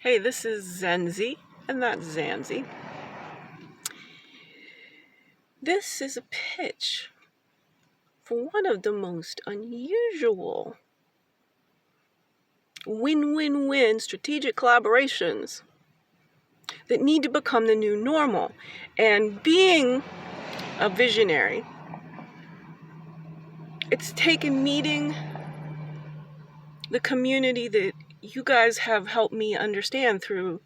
Hey, this is Zenzi, and that's Zanzi. This is a pitch for one of the most unusual win-win-win strategic collaborations that need to become the new normal. And being a visionary, it's taken meeting the community that you guys have helped me understand through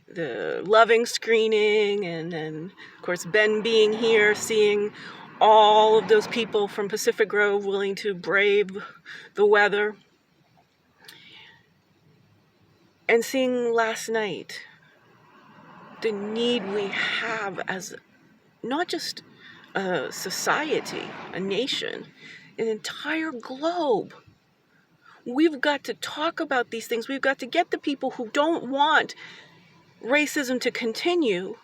the loving screening, and then of course Ben being here, seeing all of those people from Pacific Grove willing to brave the weather, and seeing last night the need we have as not just a society, a nation, an entire globe. We've got to talk about these things. We've got to get the people who don't want racism to continue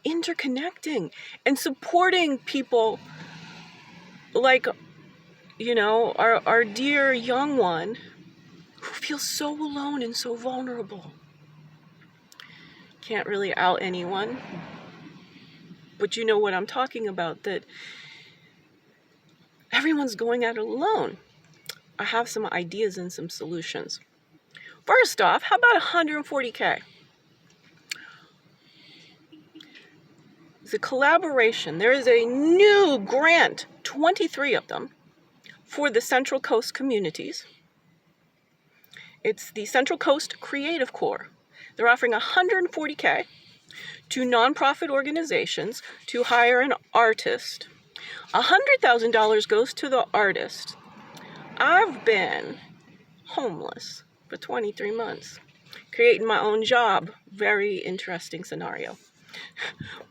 interconnecting and supporting people like, our dear young one who feels so alone and so vulnerable. Can't really out anyone, but you know what I'm talking about, that everyone's going at it alone. I have some ideas and some solutions. First off, how about 140K? The collaboration, there is a new grant, 23 of them, for the Central Coast communities. It's the Central Coast Creative Corps. They're offering 140K to nonprofit organizations to hire an artist. $100,000 goes to the artist. I've been homeless for 23 months, creating my own job. Very interesting scenario.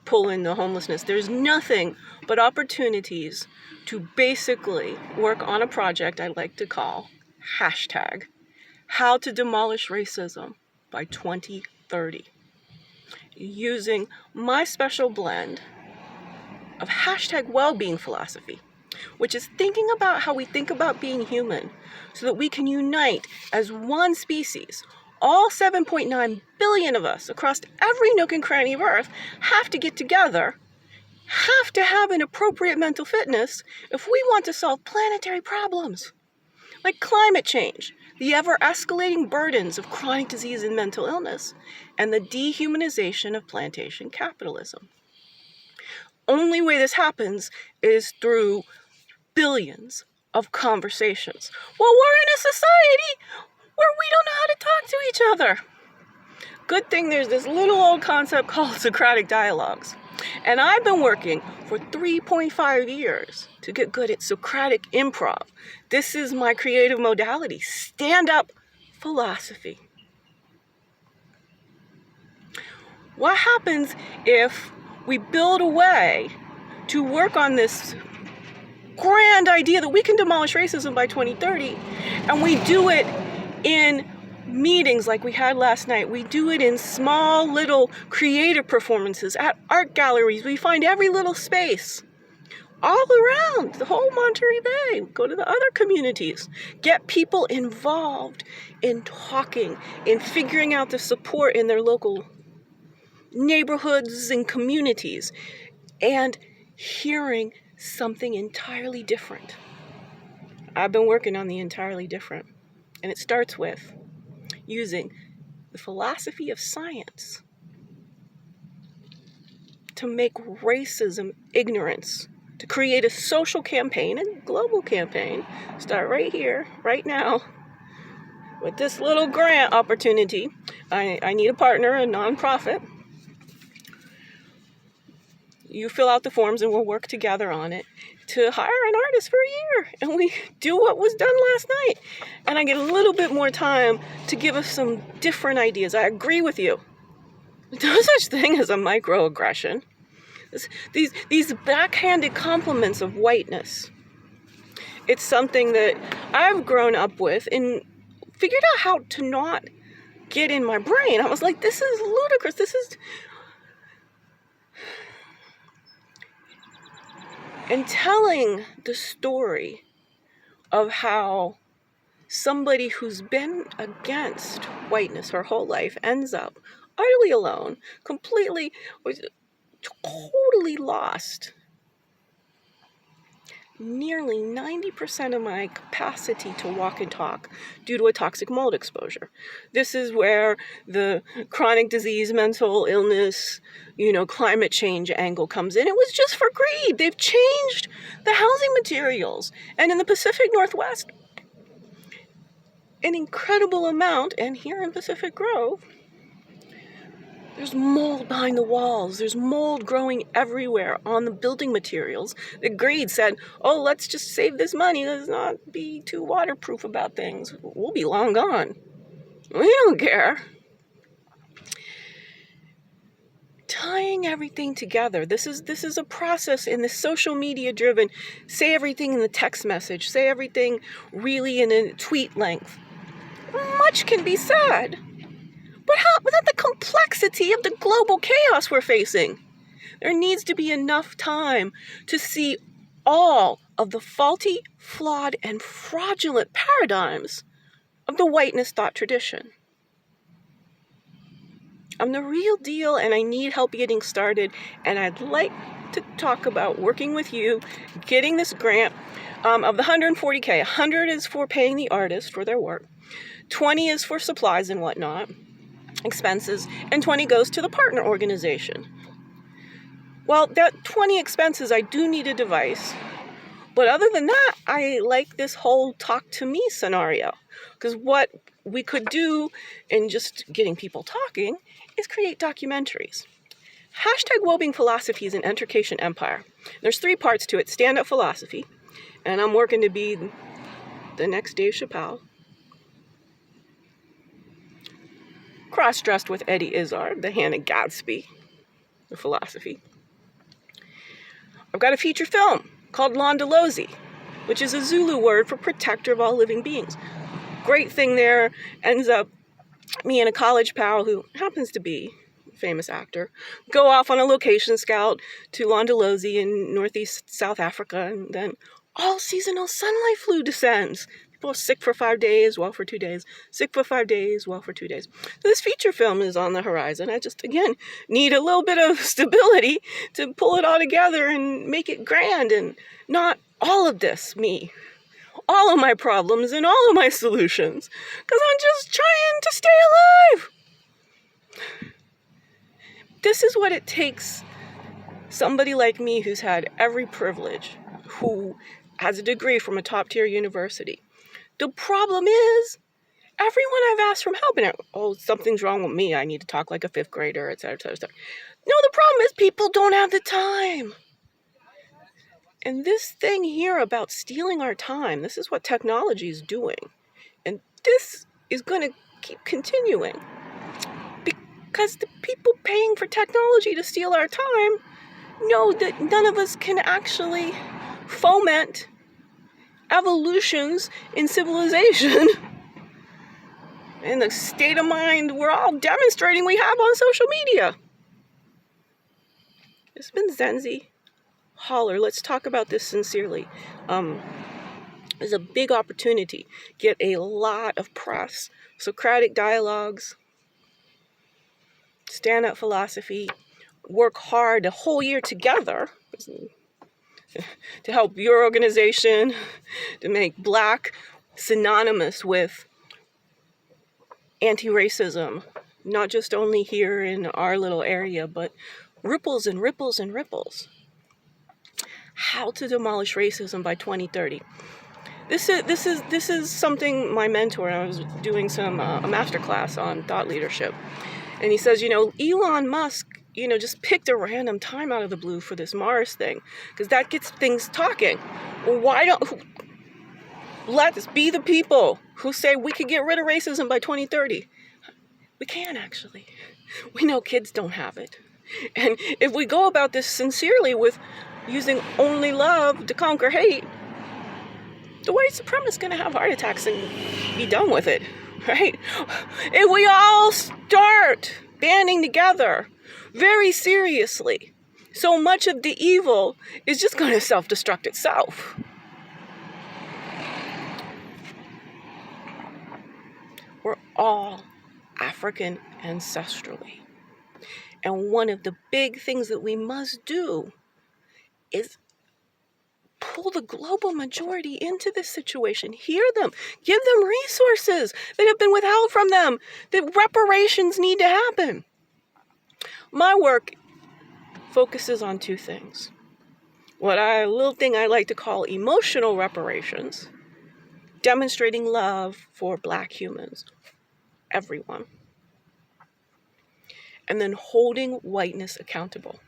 Pulling the homelessness. There's nothing but opportunities to basically work on a project I like to call hashtag how to demolish racism by 2030, using my special blend of hashtag well-being philosophy, which is thinking about how we think about being human so that we can unite as one species. All 7.9 billion of us across every nook and cranny of Earth have to get together, have to have an appropriate mental fitness if we want to solve planetary problems like climate change, the ever-escalating burdens of chronic disease and mental illness, and the dehumanization of plantation capitalism. Only way this happens is through billions of conversations. Well, we're in a society where we don't know how to talk to each other. Good thing there's this little old concept called Socratic dialogues. And I've been working for 3.5 years to get good at Socratic improv. This is my creative modality, stand-up philosophy. What happens if we build a way to work on this grand idea that we can demolish racism by 2030, and we do it in meetings like we had last night. We do it in small little creative performances at art galleries. We find every little space all around the whole Monterey Bay. Go to the other communities. Get people involved in talking, in figuring out the support in their local neighborhoods and communities, and hearing something entirely different. I've been working on the entirely different, and it starts with using the philosophy of science to make racism ignorance, to create a social campaign and global campaign. Start right here, right now, with this little grant opportunity. I need a partner, a nonprofit. You fill out the forms and we'll work together on it to hire an artist for a year. And we do what was done last night. And I get a little bit more time to give us some different ideas. I agree with you. There's no such thing as a microaggression. These backhanded compliments of whiteness. It's something that I've grown up with and figured out how to not get in my brain. I was like, this is ludicrous. This is... And telling the story of how somebody who's been against whiteness her whole life ends up utterly alone, completely, totally lost. Nearly 90% of my capacity to walk and talk due to a toxic mold exposure. This is where the chronic disease, mental illness, climate change angle comes in. It was just for greed. They've changed the housing materials. And in the Pacific Northwest, an incredible amount, and here in Pacific Grove, there's mold behind the walls. There's mold growing everywhere on the building materials. The greed said, oh, let's just save this money. Let's not be too waterproof about things. We'll be long gone. We don't care. Tying everything together. This is a process in the social media driven, say everything in the text message, say everything really in a tweet length. Much can be said. But without the complexity of the global chaos we're facing, there needs to be enough time to see all of the faulty, flawed, and fraudulent paradigms of the whiteness thought tradition. I'm the real deal, and I need help getting started, and I'd like to talk about working with you, getting this grant. Of the $140K, 100 is for paying the artist for their work, 20 is for supplies and whatnot, expenses, and 20 goes to the partner organization. Well, that 20 expenses, I do need a device. But other than that, I like this whole talk to me scenario. Because what we could do in just getting people talking is create documentaries. Hashtag Wobing Philosophy is an Entercation Empire. There's 3 parts to it. Stand-up philosophy. And I'm working to be the next Dave Chappelle. Cross-dressed with Eddie Izzard, the Hannah Gadsby of philosophy. I've got a feature film called Londolozi, which is a Zulu word for protector of all living beings. Great thing there, ends up me and a college pal who happens to be a famous actor go off on a location scout to Londolozi in northeast South Africa, and then all seasonal sunlight flu descends. People are sick for 5 days, well for 2 days. Sick for 5 days, well for 2 days. This feature film is on the horizon. I just, again, need a little bit of stability to pull it all together and make it grand, and not all of this, me. All of my problems and all of my solutions. Because I'm just trying to stay alive. This is what it takes somebody like me who's had every privilege, who has a degree from a top-tier university. The problem is, everyone I've asked for help, and something's wrong with me, I need to talk like a 5th grader, etc., etc. No, the problem is people don't have the time. And this thing here about stealing our time, this is what technology is doing. And this is going to keep continuing. Because the people paying for technology to steal our time know that none of us can actually foment evolutions in civilization and the state of mind we're all demonstrating we have on social media. It's been Zenzi. Holler, let's talk about this sincerely. There's a big opportunity. Get a lot of press. Socratic dialogues, stand-up philosophy, work hard a whole year together to help your organization to make Black synonymous with anti-racism, not just only here in our little area, but ripples and ripples and ripples. How to demolish racism by 2030. This is something my mentor, I was doing some a masterclass on thought leadership, and he says, Elon Musk, just picked a random time out of the blue for this Mars thing, because that gets things talking. Well, let's be the people who say we could get rid of racism by 2030. We can, actually. We know kids don't have it. And if we go about this sincerely with using only love to conquer hate, the white supremacist is going to have heart attacks and be done with it, right? If we all start banding together very seriously, so much of the evil is just going to self-destruct itself. We're all African ancestrally. And one of the big things that we must do is pull the global majority into this situation. Hear them. Give them resources that have been withheld from them. That reparations need to happen. My work focuses on two things. A little thing I like to call emotional reparations, demonstrating love for Black humans, everyone, and then holding whiteness accountable.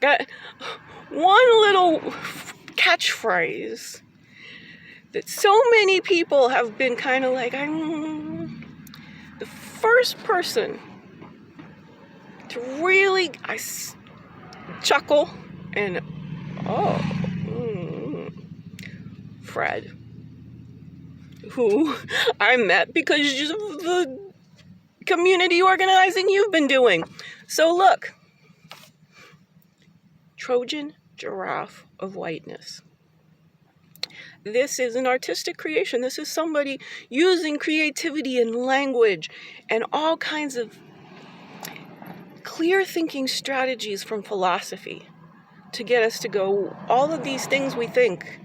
Got one little catchphrase that so many people have been kind of like, the first person to really chuckle and Fred, who I met because of the community organizing you've been doing. So look, Trojan giraffe of whiteness. This is an artistic creation. This is somebody using creativity and language and all kinds of clear thinking strategies from philosophy to get us to go, all of these things we think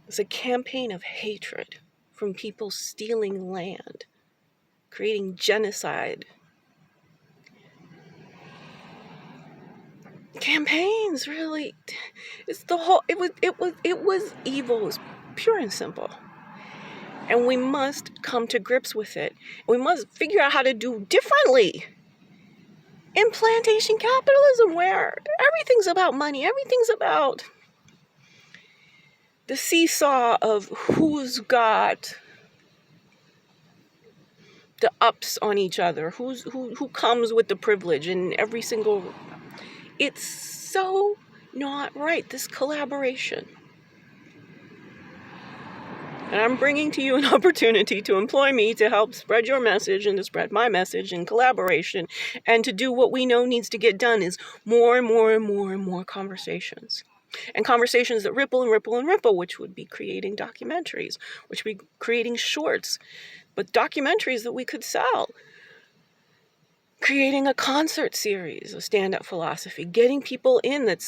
is a campaign of hatred from people stealing land, creating genocide. Campaigns, really, it's the whole, it was evil. It was pure and simple. And we must come to grips with it. We must figure out how to do differently. In plantation capitalism, where everything's about money, everything's about the seesaw of who's got the ups on each other, who comes with the privilege in every single. It's so not right, this collaboration. And I'm bringing to you an opportunity to employ me to help spread your message and to spread my message in collaboration, and to do what we know needs to get done is more and more and more and more conversations. And conversations that ripple and ripple and ripple, which would be creating documentaries, which would be creating shorts, but documentaries that we could sell. Creating a concert series of stand-up philosophy, getting people in that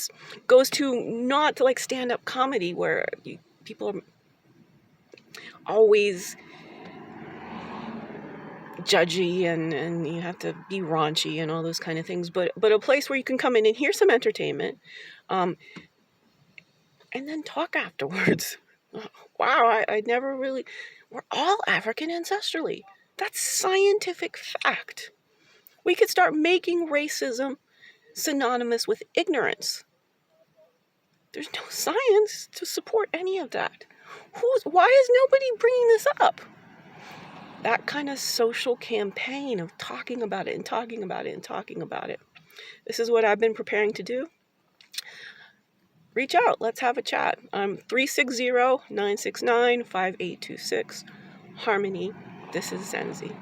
goes to not to like stand-up comedy where people are always judgy and you have to be raunchy and all those kind of things, but a place where you can come in and hear some entertainment, and then talk afterwards. Wow, I never really. We're all African ancestrally. That's scientific fact. We could start making racism synonymous with ignorance. There's no science to support any of that. Why is nobody bringing this up? That kind of social campaign of talking about it and talking about it and talking about it. This is what I've been preparing to do. Reach out. Let's have a chat. 360-969-5826. Harmony. This is Zenzi.